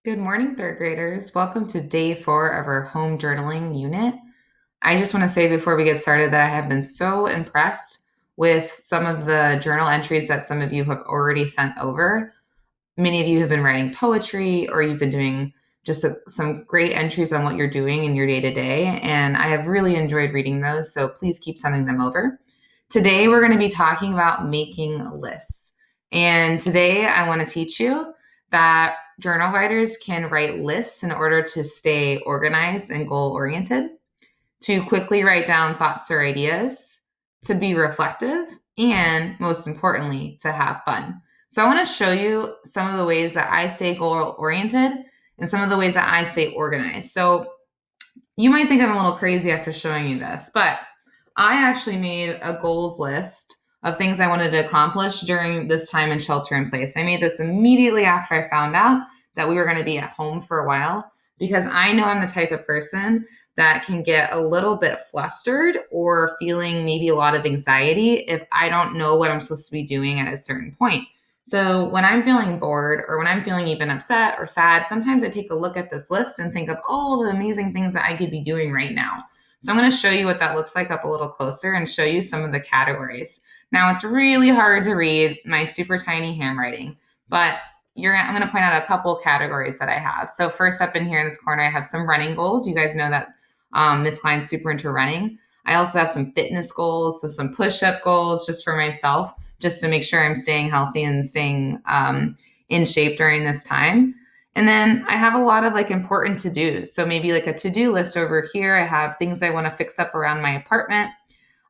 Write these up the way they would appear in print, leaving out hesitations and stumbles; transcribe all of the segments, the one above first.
Good morning, third graders. Welcome to day 4 of our home journaling unit. I just want to say before we get started that I have been so impressed with some of the journal entries that some of you have already sent over. Many of you have been writing poetry or you've been doing just some great entries on what you're doing in your day to day, and I have really enjoyed reading those, so please keep sending them over. Today, we're going to be talking about making lists. And today, I want to teach you that journal writers can write lists in order to stay organized and goal oriented, to quickly write down thoughts or ideas, to be reflective, and most importantly, to have fun. So, I want to show you some of the ways that I stay goal oriented and some of the ways that I stay organized. So, you might think I'm a little crazy after showing you this, but I actually made a goals list of things I wanted to accomplish during this time in shelter in place. I made this immediately after I found out that we were going to be at home for a while because I know I'm the type of person that can get a little bit flustered or feeling maybe a lot of anxiety if I don't know what I'm supposed to be doing at a certain point. So when I'm feeling bored or when I'm feeling even upset or sad, sometimes I take a look at this list and think of all the amazing things that I could be doing right now. So I'm going to show you what that looks like up a little closer and show you some of the categories. Now it's really hard to read my super tiny handwriting, but I'm going to point out a couple categories that I have. So first up in here in this corner, I have some running goals. You guys know that Miss Klein's super into running. I also have some fitness goals, so some push-up goals just for myself, just to make sure I'm staying healthy and staying in shape during this time. And then I have a lot of like important to dos. So maybe like a to do list over here. I have things I want to fix up around my apartment.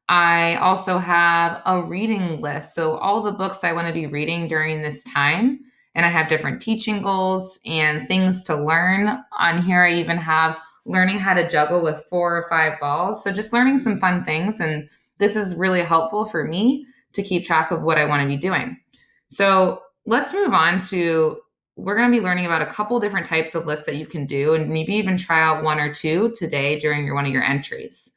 I also have a reading list. So all the books I want to be reading during this time. And I have different teaching goals and things to learn. On here, I even have learning how to juggle with 4 or 5 balls. So just learning some fun things. And this is really helpful for me to keep track of what I want to be doing. So let's move on to, we're going to be learning about a couple different types of lists that you can do and maybe even try out 1 or 2 today during one of your entries.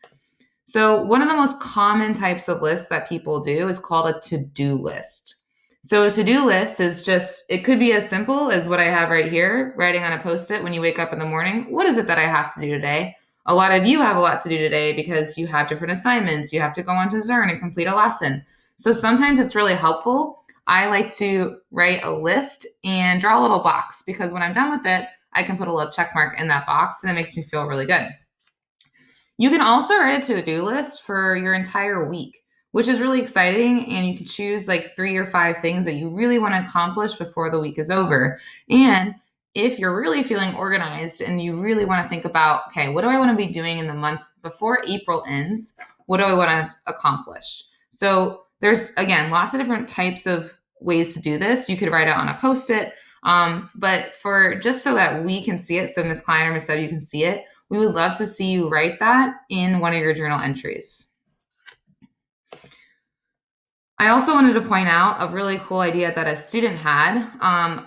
So one of the most common types of lists that people do is called a to-do list. So a to-do list is just, it could be as simple as what I have right here, writing on a post-it when you wake up in the morning. What is it that I have to do today? A lot of you have a lot to do today because you have different assignments. You have to go on to Zern and complete a lesson. So sometimes it's really helpful. I like to write a list and draw a little box because when I'm done with it, I can put a little check mark in that box and it makes me feel really good. You can also write a to-do list for your entire week, which is really exciting. And you can choose like 3 or 5 things that you really want to accomplish before the week is over. And if you're really feeling organized and you really want to think about, okay, what do I want to be doing in the month before April ends? What do I want to accomplish? So there's, again, lots of different types of ways to do this. You could write it on a post-it, but for just so that we can see it, so Ms. Klein or Ms. W can see it, we would love to see you write that in one of your journal entries. I also wanted to point out a really cool idea that a student had,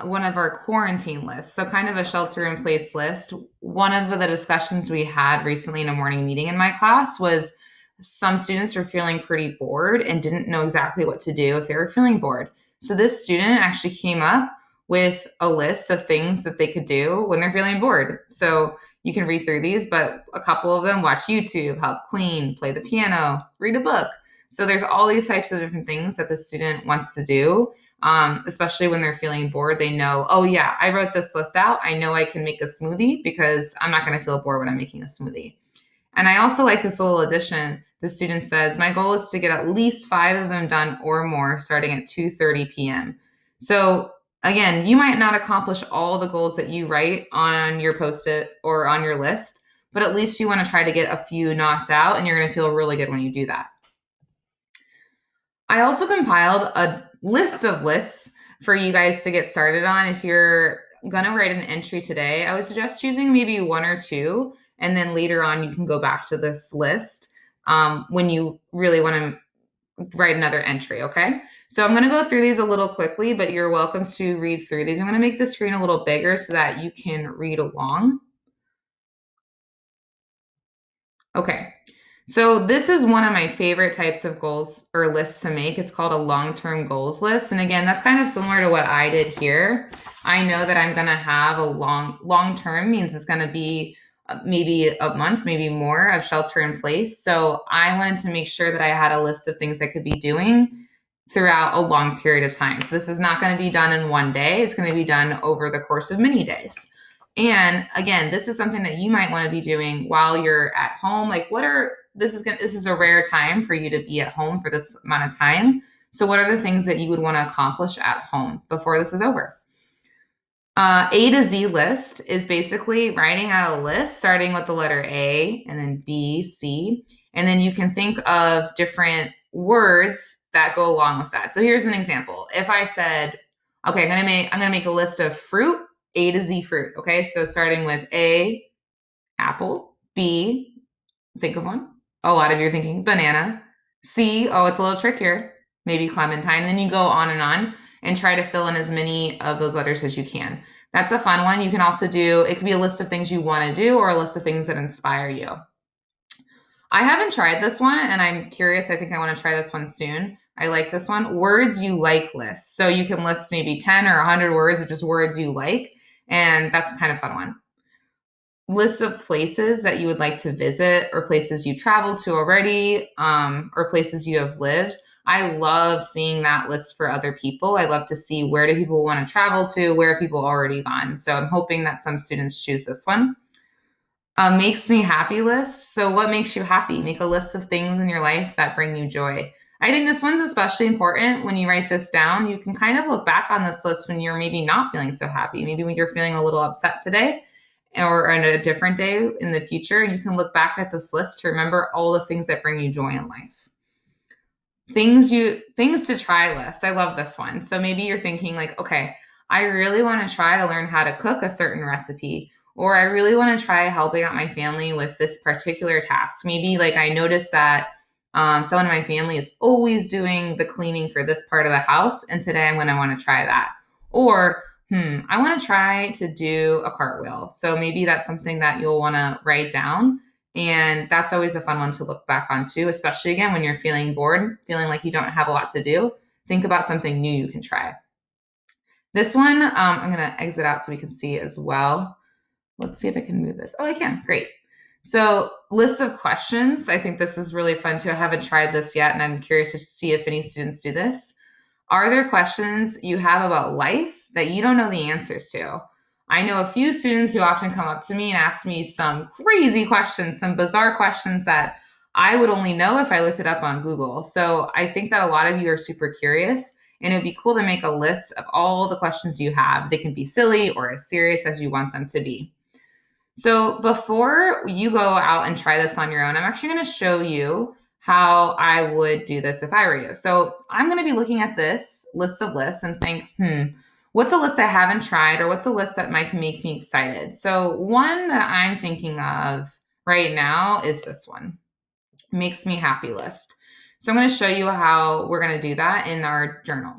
one of our quarantine lists, so kind of a shelter in place list. One of the discussions we had recently in a morning meeting in my class was some students were feeling pretty bored and didn't know exactly what to do if they were feeling bored. So this student actually came up with a list of things that they could do when they're feeling bored. So you can read through these, but a couple of them: watch YouTube, help clean, play the piano, read a book. So there's all these types of different things that the student wants to do, especially when they're feeling bored. They know, oh yeah, I wrote this list out. I know I can make a smoothie because I'm not going to feel bored when I'm making a smoothie. And I also like this little addition. The student says, my goal is to get at least 5 of them done or more starting at 2:30 p.m. So again, you might not accomplish all the goals that you write on your post-it or on your list, but at least you want to try to get a few knocked out, and you're going to feel really good when you do that. I also compiled a list of lists for you guys to get started on. If you're going to write an entry today, I would suggest choosing maybe 1 or 2, and then later on you can go back to this list when you really want to write another entry, okay? So I'm going to go through these a little quickly, but you're welcome to read through these. I'm going to make the screen a little bigger so that you can read along. Okay. So this is one of my favorite types of goals or lists to make. It's called a long-term goals list. And again, that's kind of similar to what I did here. I know that I'm going to have a long-term means it's going to be maybe a month, maybe more of shelter in place. So I wanted to make sure that I had a list of things I could be doing throughout a long period of time. So this is not going to be done in one day. It's going to be done over the course of many days. And again, this is something that you might want to be doing while you're at home. Like, this is a rare time for you to be at home for this amount of time. So what are the things that you would want to accomplish at home before this is over? A to Z list is basically writing out a list starting with the letter A and then B, C, and then you can think of different words that go along with that. So here's an example. If I said, okay, I'm gonna make a list of fruit, A to Z fruit. Okay, so starting with A, apple, B, think of one. A lot of you are thinking banana. C, oh, it's a little trickier, maybe clementine. Then you go on and try to fill in as many of those letters as you can. That's a fun one. You can also do, it could be a list of things you want to do or a list of things that inspire you. I haven't tried this one and I'm curious. I think I want to try this one soon. I like this one. Words you like list. So you can list maybe 10 or 100 words of just words you like. And that's a kind of fun one. Lists of places that you would like to visit or places you traveled to already or places you have lived. I love seeing that list for other people. I love to see where do people want to travel to, where have people already gone. So I'm hoping that some students choose this one. Makes me happy list. So what makes you happy? Make a list of things in your life that bring you joy. I think this one's especially important when you write this down. You can kind of look back on this list when you're maybe not feeling so happy. Maybe when you're feeling a little upset today or on a different day in the future, and you can look back at this list to remember all the things that bring you joy in life. Things to try list. I love this one. So maybe you're thinking like, okay, I really want to try to learn how to cook a certain recipe, or I really want to try helping out my family with this particular task. Maybe like I noticed that someone in my family is always doing the cleaning for this part of the house, and today I'm going to want to try that. Or I want to try to do a cartwheel. So maybe that's something that you'll want to write down. And that's always a fun one to look back on too, especially again when you're feeling bored, feeling like you don't have a lot to do. Think about something new you can try. This one, I'm going to exit out so we can see as well. Let's see if I can move this. Oh, I can. Great. So, list of questions. I think this is really fun too. I haven't tried this yet, and I'm curious to see if any students do this. Are there questions you have about life that you don't know the answers to? I know a few students who often come up to me and ask me some crazy questions, some bizarre questions that I would only know if I looked it up on Google. So I think that a lot of you are super curious, and it would be cool to make a list of all the questions you have. They can be silly or as serious as you want them to be. So before you go out and try this on your own, I'm actually going to show you how I would do this if I were you. So I'm going to be looking at this list of lists and think, what's a list I haven't tried or what's a list that might make me excited? So one that I'm thinking of right now is this one, makes me happy list. So I'm going to show you how we're going to do that in our journal.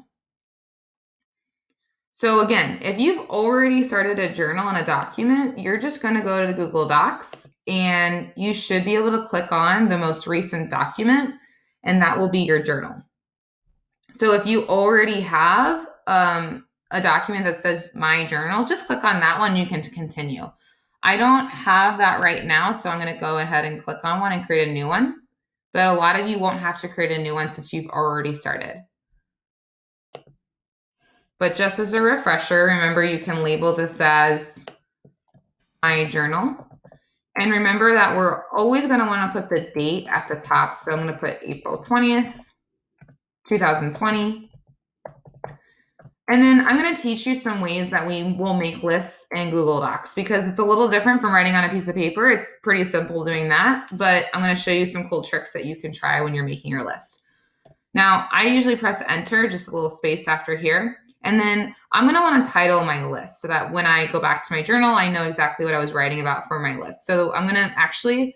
So again, if you've already started a journal and a document, you're just going to go to Google Docs and you should be able to click on the most recent document and that will be your journal. So if you already have a document that says my journal, just click on that one. You can continue. I don't have that right now, so I'm going to go ahead and click on one and create a new one. But a lot of you won't have to create a new one since you've already started. But just as a refresher, remember you can label this as my journal. And remember that we're always going to want to put the date at the top. So I'm going to put April 20th, 2020. And then I'm going to teach you some ways that we will make lists in Google Docs because it's a little different from writing on a piece of paper. It's pretty simple doing that, but I'm going to show you some cool tricks that you can try when you're making your list. Now, I usually press enter, just a little space after here. And then I'm going to want to title my list so that when I go back to my journal, I know exactly what I was writing about for my list. So I'm going to actually,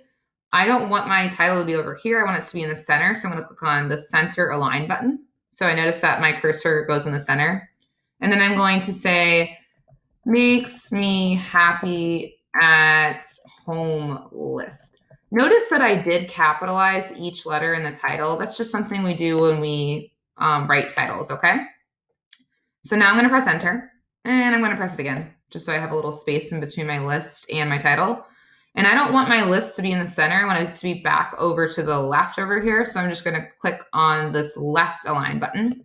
I don't want my title to be over here. I want it to be in the center. So I'm going to click on the center align button. So I notice that my cursor goes in the center. And then I'm going to say, makes me happy at home list. Notice that I did capitalize each letter in the title. That's just something we do when we write titles, okay? So now I'm going to press enter, and I'm going to press it again, just so I have a little space in between my list and my title. And I don't want my list to be in the center. I want it to be back over to the left over here. So I'm just going to click on this left align button.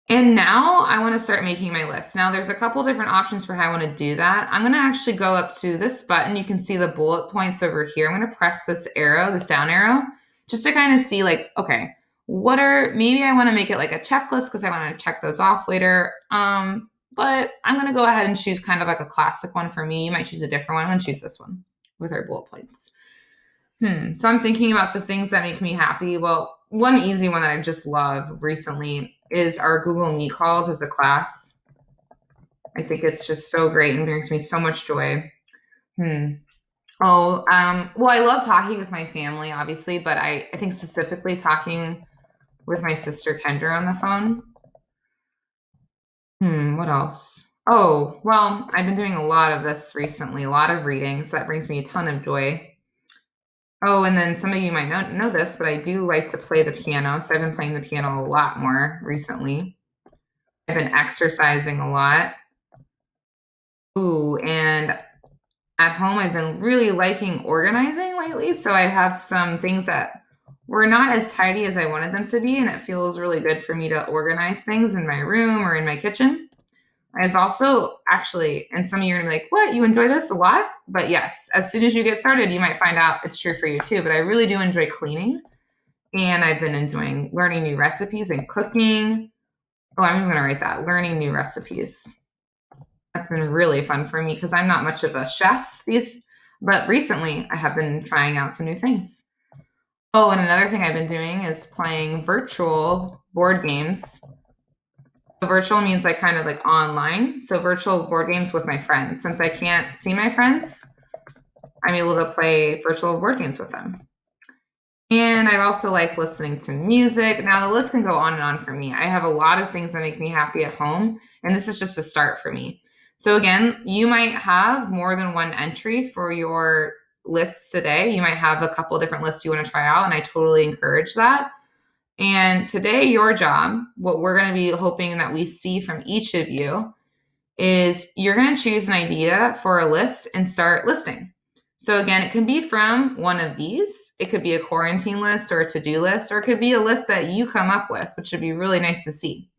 And now I want to start making my list. Now there's a couple different options for how I want to do that. I'm going to actually go up to this button. You can see the bullet points over here. I'm going to press this arrow, this down arrow, just to kind of see like, okay, maybe I want to make it like a checklist because I want to check those off later. But I'm going to go ahead and choose kind of like a classic one for me. You might choose a different one. I'm going to choose this one with our bullet points. So I'm thinking about the things that make me happy. Well, one easy one that I just love recently is our Google Meet calls as a class. I think it's just so great and brings me so much joy. Well, I love talking with my family, obviously, but I think specifically talking with my sister Kendra on the phone. What else? Oh, well, I've been doing a lot of this recently, a lot of reading, so that brings me a ton of joy. Oh, and then some of you might not know this, but I do like to play the piano. So I've been playing the piano a lot more recently. I've been exercising a lot. Ooh, and at home, I've been really liking organizing lately. So I have some things that were not as tidy as I wanted them to be, and it feels really good for me to organize things in my room or in my kitchen. I've also actually, and some of you are gonna be like, what, you enjoy this a lot? But yes, as soon as you get started, you might find out it's true for you too. But I really do enjoy cleaning. And I've been enjoying learning new recipes and cooking. Oh, I'm even gonna write that, learning new recipes. That's been really fun for me because I'm not much of a chef but recently I have been trying out some new things. Oh, and another thing I've been doing is playing virtual board games. So virtual means like kind of like online. So virtual board games with my friends. Since I can't see my friends, I'm able to play virtual board games with them. And I also like listening to music. Now the list can go on and on for me. I have a lot of things that make me happy at home, and this is just a start for me. So again, you might have more than one entry for your lists today. You might have a couple different lists you want to try out, and I totally encourage that. And today, your job, what we're going to be hoping that we see from each of you is you're going to choose an idea for a list and start listing. So again, it can be from one of these. It could be a quarantine list or a to-do list, or it could be a list that you come up with, which would be really nice to see.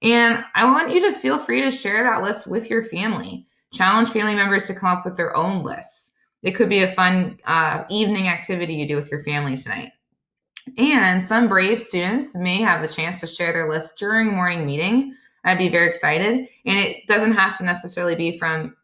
And I want you to feel free to share that list with your family. Challenge family members to come up with their own lists. It could be a fun evening activity you do with your family tonight. And some brave students may have the chance to share their list during morning meeting. I'd be very excited. And it doesn't have to necessarily be from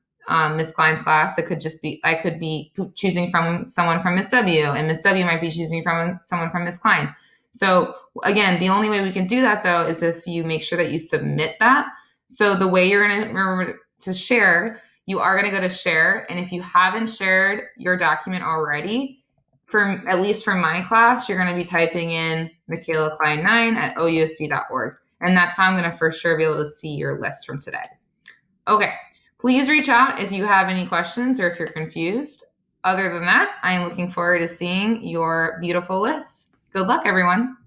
Miss Klein's class. It could just be, I could be choosing from someone from Miss W, and Miss W might be choosing from someone from Miss Klein. So again, the only way we can do that though is if you make sure that you submit that. So the way you're going to remember to share, you are going to go to share. And if you haven't shared your document already, at least for my class, you're going to be typing in Michaela Klein 9 at ousd.org. And that's how I'm going to for sure be able to see your list from today. Okay, please reach out if you have any questions or if you're confused. Other than that, I am looking forward to seeing your beautiful lists. Good luck, everyone.